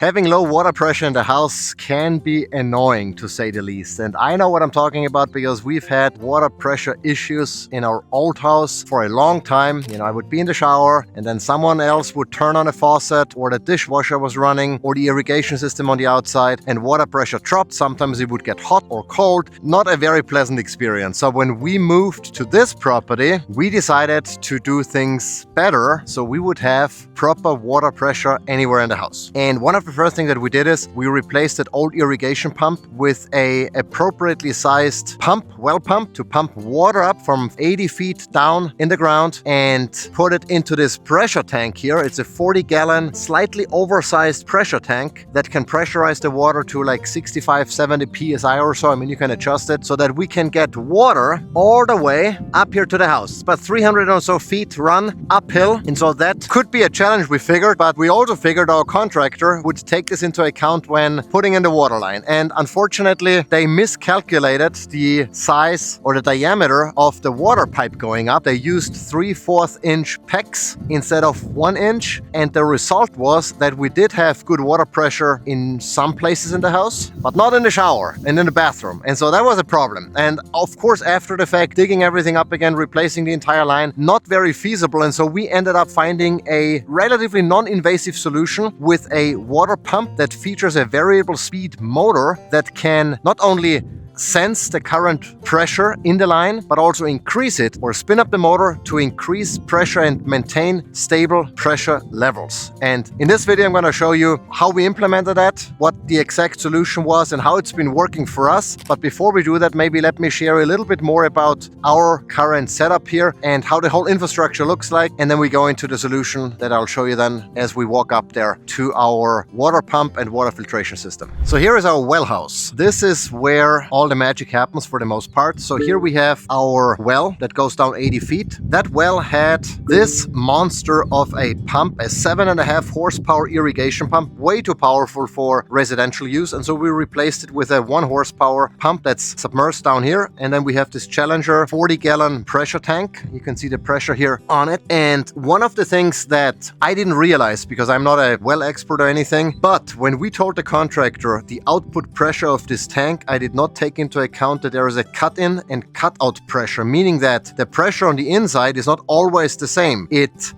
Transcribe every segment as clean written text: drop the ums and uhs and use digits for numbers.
Having low water pressure in the house can be annoying, to say the least. And I know what I'm talking about because we've had water pressure issues in our old house for a long time. I would be in the shower and then someone else would turn on a faucet, or the dishwasher was running, or the irrigation system on the outside, and water pressure dropped. Sometimes it would get hot or cold. Not a very pleasant experience. So when we moved to this property, we decided to do things better so we would have proper water pressure anywhere in the house. And one of the first thing that we did is we replaced that old irrigation pump with a appropriately sized well pump to pump water up from 80 feet down in the ground and put it into this pressure tank here. It's a 40-gallon, slightly oversized pressure tank that can pressurize the water to like 65, 70 psi or so. You can adjust it so that we can get water all the way up here to the house. It's about 300 or so feet run uphill, and so that could be a challenge, we figured, but we also figured our contractor would take this into account when putting in the water line. And unfortunately, they miscalculated the size or the diameter of the water pipe going up. They used 3/4 inch pecks instead of 1 inch. And the result was that we did have good water pressure in some places in the house, but not in the shower and in the bathroom. And so that was a problem. And of course, after the fact, digging everything up again, replacing the entire line, not very feasible. And so we ended up finding a relatively non-invasive solution with a water pump that features a variable speed motor that can not only sense the current pressure in the line, but also increase it or spin up the motor to increase pressure and maintain stable pressure levels. And in this video, I'm going to show you how we implemented that, what the exact solution was, and how it's been working for us. But before we do that, maybe let me share a little bit more about our current setup here and how the whole infrastructure looks like. And then we go into the solution that I'll show you then as we walk up there to our water pump and water filtration system. So here is our well house. This is where all the magic happens for the most part. So here we have our well that goes down 80 feet. That well had this monster of a pump, a 7.5 horsepower irrigation pump, way too powerful for residential use. And so we replaced it with a 1 horsepower pump that's submerged down here. And then we have this Challenger 40-gallon pressure tank. You can see the pressure here on it. And one of the things that I didn't realize, because I'm not a well expert or anything, but when we told the contractor the output pressure of this tank, I did not take into account that there is a cut-in and cut-out pressure, meaning that the pressure on the inside is not always the same.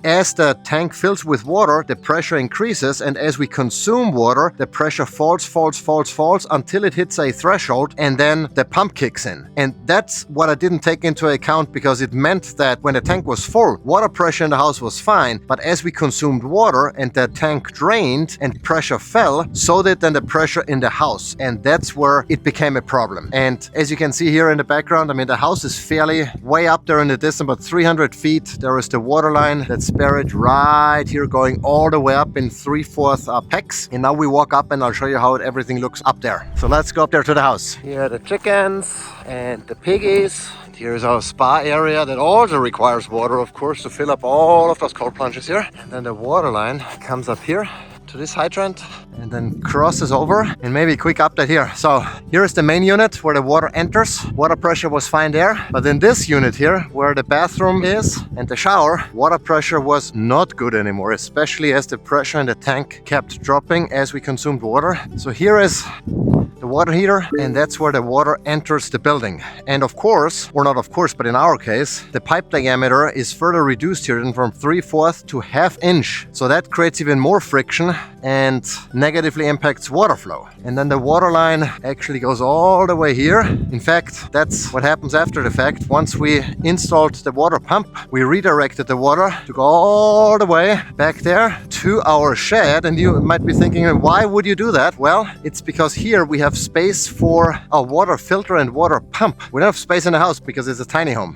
As the tank fills with water, the pressure increases, and as we consume water, the pressure falls until it hits a threshold, and then the pump kicks in. And that's what I didn't take into account, because it meant that when the tank was full, water pressure in the house was fine, but as we consumed water and the tank drained and pressure fell, so did then the pressure in the house, and that's where it became a problem. And as you can see here in the background, the house is fairly way up there in the distance, about 300 feet. There is the water line that's buried right here, going all the way up in 3/4 pecks. And now we walk up and I'll show you how everything looks up there. So let's go up there to the house. Here are the chickens and the piggies. Here's our spa area that also requires water, of course, to fill up all of those cold plunges here. And then the water line comes up here to this hydrant and then crosses over. And maybe a quick update here. So here is the main unit where the water enters. Water pressure was fine there. But in this unit here, where the bathroom is and the shower, water pressure was not good anymore, especially as the pressure in the tank kept dropping as we consumed water. So here is the water heater, and that's where the water enters the building. And of course, or not of course, but in our case, the pipe diameter is further reduced here than from 3/4 to 1/2 inch. So that creates even more friction and negatively impacts water flow. And then the water line actually goes all the way here. In fact, that's what happens after the fact. Once we installed the water pump, we redirected the water to go all the way back there to our shed. And you might be thinking, why would you do that? Well, it's because here we have space for a water filter and water pump. We don't have space in the house because it's a tiny home.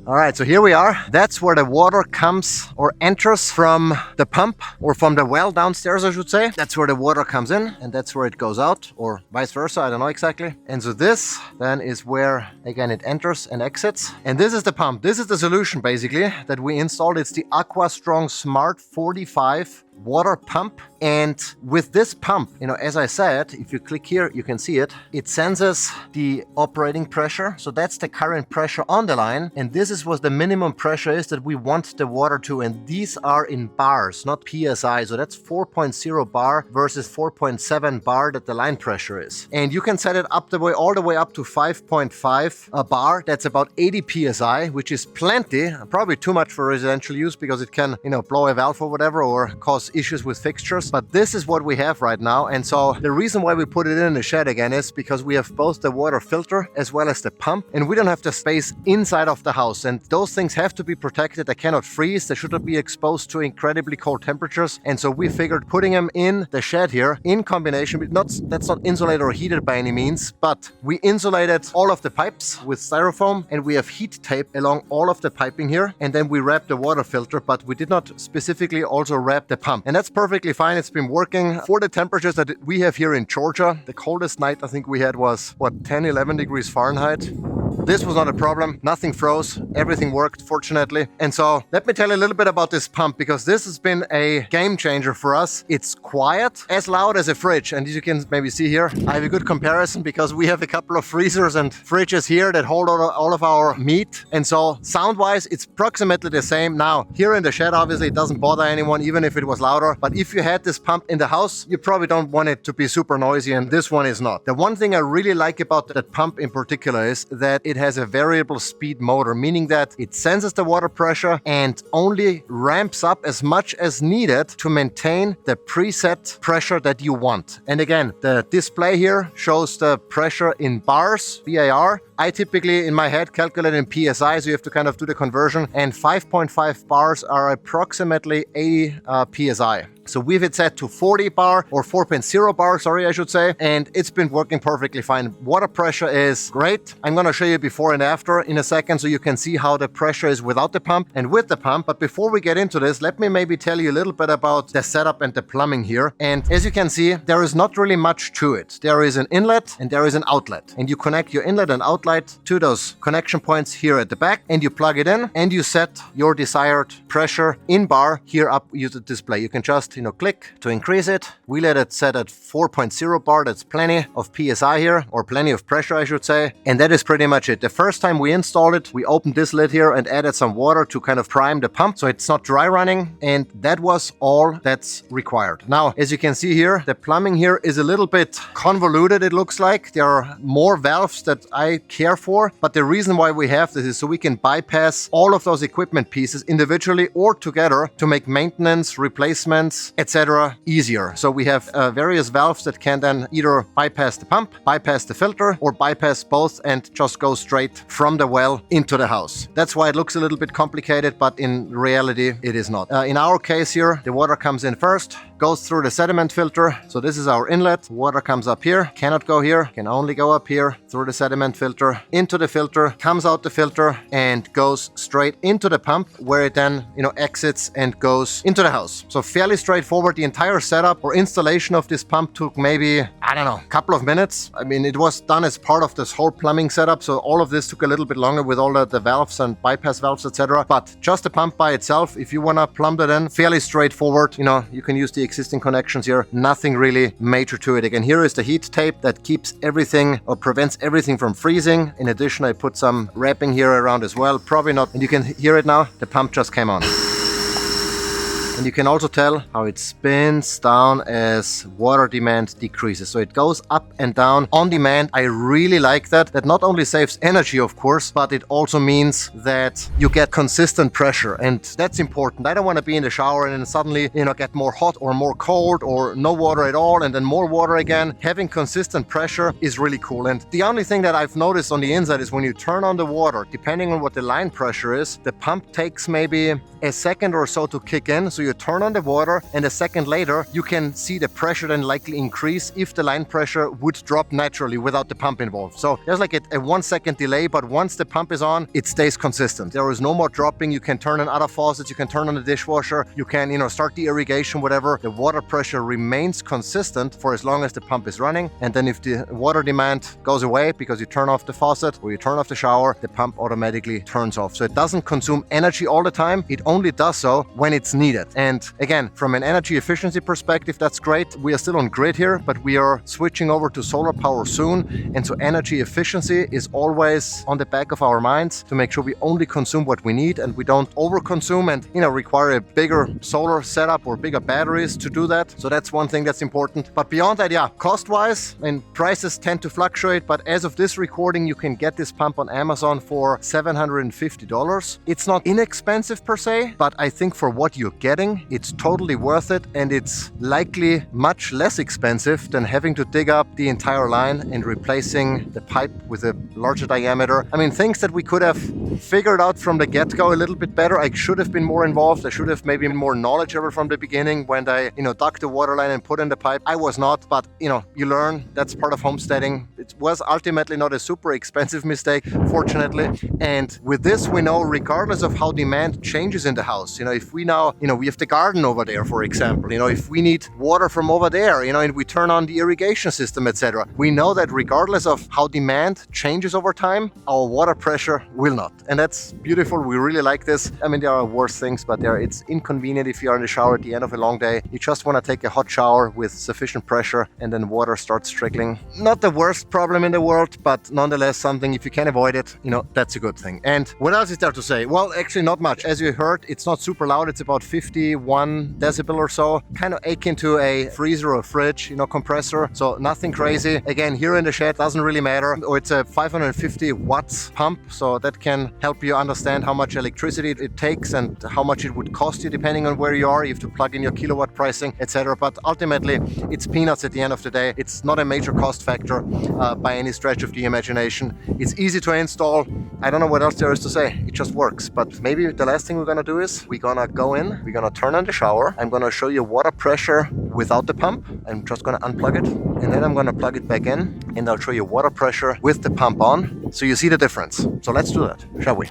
All right, so here we are. That's where the water comes or enters from the pump, or from the well downstairs, I should say. That's where the water comes in, and that's where it goes out, or vice versa, I don't know exactly. And so this then is where, again, it enters and exits. And this is the pump. This is the solution, basically, that we installed. It's the AQUASTRONG Smart 45 water pump. And with this pump, as I said, if you click here, you can see it. It senses the operating pressure. So that's the current pressure on the line. And this is what the minimum pressure is that we want the water to, and these are in bars, not PSI. So that's 4.0 bar versus 4.7 bar that the line pressure is. And you can set it up all the way up to 5.5 a bar. That's about 80 PSI, which is plenty, probably too much for residential use because it can, blow a valve or whatever or cause issues with fixtures. But this is what we have right now. And so the reason why we put it in the shed again is because we have both the water filter as well as the pump, and we don't have the space inside of the house. And those things have to be protected. They cannot freeze. They shouldn't be exposed to incredibly cold temperatures. And so we figured putting them in the shed here in combination with, that's not insulated or heated by any means, but we insulated all of the pipes with styrofoam, and we have heat tape along all of the piping here. And then we wrapped the water filter, but we did not specifically also wrap the pump. And that's perfectly fine. It's been working for the temperatures that we have here in Georgia. The coldest night I think we had was 10, 11 degrees Fahrenheit. This was not a problem. Nothing froze. Everything worked, fortunately. And so let me tell you a little bit about this pump, because this has been a game changer for us. It's quiet, as loud as a fridge. And as you can maybe see here, I have a good comparison because we have a couple of freezers and fridges here that hold all of our meat. And so sound-wise, it's approximately the same. Now, here in the shed, obviously, it doesn't bother anyone, even if it was louder. But if you had this pump in the house, you probably don't want it to be super noisy, and this one is not. The one thing I really like about that pump in particular is that it has a variable speed motor, meaning that it senses the water pressure and only ramps up as much as needed to maintain the preset pressure that you want. And again, the display here shows the pressure in bars, BAR. I typically, in my head, calculate in PSI, so you have to kind of do the conversion. And 5.5 bars are approximately 80 PSI. So we've it set to 40 bar or 4.0 bar, sorry, I should say. And it's been working perfectly fine. Water pressure is great. I'm going to show you before and after in a second so you can see how the pressure is without the pump and with the pump. But before we get into this, let me maybe tell you a little bit about the setup and the plumbing here. And as you can see, there is not really much to it. There is an inlet and there is an outlet. And you connect your inlet and outlet to those connection points here at the back, and you plug it in and you set your desired pressure in bar here up use the display. You can just click to increase it. We let it set at 4.0 bar. That's plenty of PSI here, or plenty of pressure I should say, and that is pretty much it. The first time we installed it, we opened this lid here and added some water to kind of prime the pump so it's not dry running, and that was all that's required. Now, as you can see here, the plumbing here is a little bit convoluted. It looks like there are more valves that I care for, but the reason why we have this is so we can bypass all of those equipment pieces individually or together to make maintenance, replacements, etc. easier. So we have various valves that can then either bypass the pump, bypass the filter, or bypass both and just go straight from the well into the house. That's why it looks a little bit complicated, but in reality it is not. In our case here, the water comes in first, goes through the sediment filter. So this is our inlet. Water comes up here, cannot go here, can only go up here through the sediment filter, into the filter, comes out the filter, and goes straight into the pump, where it then exits and goes into the house. So fairly straightforward. The entire setup or installation of this pump took maybe, I don't know, a couple of minutes. I mean, it was done as part of this whole plumbing setup, so all of this took a little bit longer with all the valves and bypass valves, etc. But just the pump by itself, if you want to plumb that in, fairly straightforward. You can use the existing connections here. Nothing really major to it. Again, here is the heat tape that keeps everything or prevents everything from freezing. In addition, I put some wrapping here around as well. Probably not, and you can hear it now. The pump just came on. And you can also tell how it spins down as water demand decreases. So it goes up and down on demand. I really like that. That not only saves energy, of course, but it also means that you get consistent pressure. And that's important. I don't want to be in the shower and then suddenly, get more hot or more cold or no water at all and then more water again. Having consistent pressure is really cool. And the only thing that I've noticed on the inside is when you turn on the water, depending on what the line pressure is, the pump takes maybe a second or so to kick in. So you turn on the water and a second later you can see the pressure then likely increase if the line pressure would drop naturally without the pump involved. So there's like a 1 second delay, but once the pump is on, it stays consistent. There is no more dropping. You can turn on other faucets, you can turn on the dishwasher, you can start the irrigation, whatever. The water pressure remains consistent for as long as the pump is running, and then if the water demand goes away because you turn off the faucet or you turn off the shower, the pump automatically turns off. So it doesn't consume energy all the time. It only does so when it's needed. And again, from an energy efficiency perspective, that's great. We are still on grid here, but we are switching over to solar power soon. And so energy efficiency is always on the back of our minds to make sure we only consume what we need and we don't overconsume and, require a bigger solar setup or bigger batteries to do that. So that's one thing that's important. But beyond that, yeah, cost-wise, and prices tend to fluctuate, but as of this recording, you can get this pump on Amazon for $750. It's not inexpensive per se, but I think for what you're getting, it's totally worth it, and it's likely much less expensive than having to dig up the entire line and replacing the pipe with a larger diameter. I mean, things that we could have figured out from the get-go a little bit better. I should have been more involved. I should have maybe been more knowledgeable from the beginning when I, dug the water line and put in the pipe. I was not, but you learn. That's part of homesteading. It was ultimately not a super expensive mistake, fortunately. And with this, we know regardless of how demand changes in the house, if we now, we have the garden over there, for example, if we need water from over there, and we turn on the irrigation system, etc. We know that regardless of how demand changes over time, our water pressure will not. And that's beautiful. We really like this. I mean, there are worse things, but it's inconvenient if you're in the shower at the end of a long day. You just want to take a hot shower with sufficient pressure and then water starts trickling. Not the worst problem in the world, but nonetheless something, if you can avoid it, that's a good thing. And what else is there to say? Well, actually not much. As you heard, it's not super loud. It's about 51 decibel or so, kind of akin to a freezer or fridge, compressor. So nothing crazy. Again, here in the shed, doesn't really matter. Or it's a 550 watts pump. So that can help you understand how much electricity it takes and how much it would cost you depending on where you are. You have to plug in your kilowatt pricing, etc. But ultimately, it's peanuts at the end of the day. It's not a major cost factor by any stretch of the imagination. It's easy to install. I don't know what else there is to say. It just works. But maybe the last thing we're gonna do is we're gonna go in, we're gonna turn on the shower. I'm gonna show you water pressure without the pump. I'm just gonna unplug it and then I'm gonna plug it back in and I'll show you water pressure with the pump on so you see the difference. So let's do that, shall we?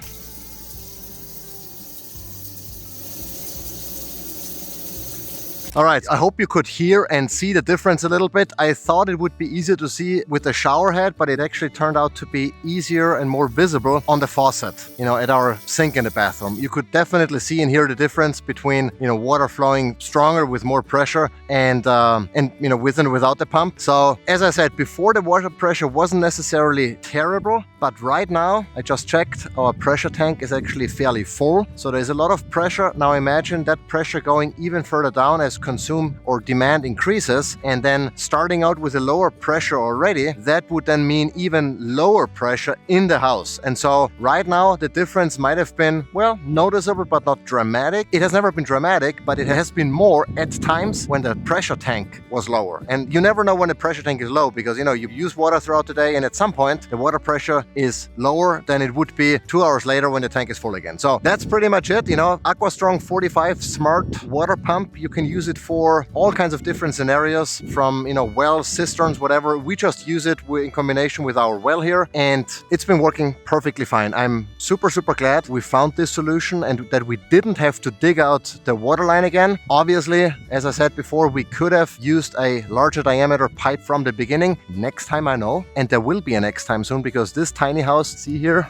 All right, I hope you could hear and see the difference a little bit. I thought it would be easier to see with the shower head, but it actually turned out to be easier and more visible on the faucet, at our sink in the bathroom. You could definitely see and hear the difference between, water flowing stronger with more pressure and with and without the pump. So as I said, before the water pressure wasn't necessarily terrible, but right now, I just checked, our pressure tank is actually fairly full. So there's a lot of pressure. Now imagine that pressure going even further down as consume or demand increases, and then starting out with a lower pressure already, that would then mean even lower pressure in the house. And so right now the difference might have been, well, noticeable but not dramatic. It has never been dramatic, but it has been more at times when the pressure tank was lower. And you never know when the pressure tank is low because you use water throughout the day and at some point the water pressure is lower than it would be 2 hours later when the tank is full again. So that's pretty much it. AQUASTRONG 45 smart water pump. You can use it for all kinds of different scenarios from, wells, cisterns, whatever. We just use it in combination with our well here, and it's been working perfectly fine. I'm super, super glad we found this solution and that we didn't have to dig out the water line again. Obviously, as I said before, we could have used a larger diameter pipe from the beginning. Next time I know, and there will be a next time soon because this tiny house, see here,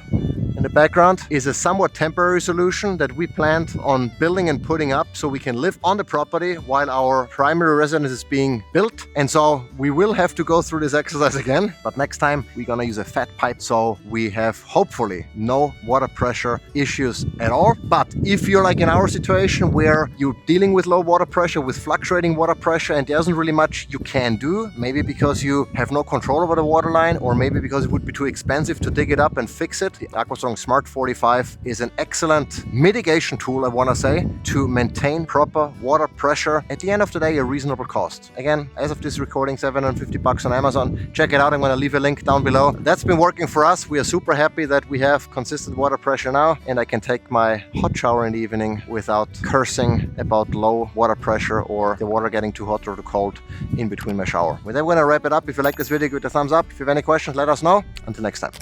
in the background is a somewhat temporary solution that we planned on building and putting up so we can live on the property while our primary residence is being built. And so we will have to go through this exercise again, but next time we're gonna use a fat pipe so we have hopefully no water pressure issues at all. But if you're like in our situation where you're dealing with low water pressure, with fluctuating water pressure, and there isn't really much you can do, maybe because you have no control over the water line, or maybe because it would be too expensive to dig it up and fix it, the AQUASTRONG Smart 45 is an excellent mitigation tool, I want to say, to maintain proper water pressure. At the end of the day, a reasonable cost. Again, as of this recording, $750 on Amazon. Check it out. I'm going to leave a link down below. That's been working for us. We are super happy that we have consistent water pressure now, and I can take my hot shower in the evening without cursing about low water pressure or the water getting too hot or too cold in between my shower. With that, we're going to wrap it up. If you like this video, give it a thumbs up. If you have any questions, let us know. Until next time.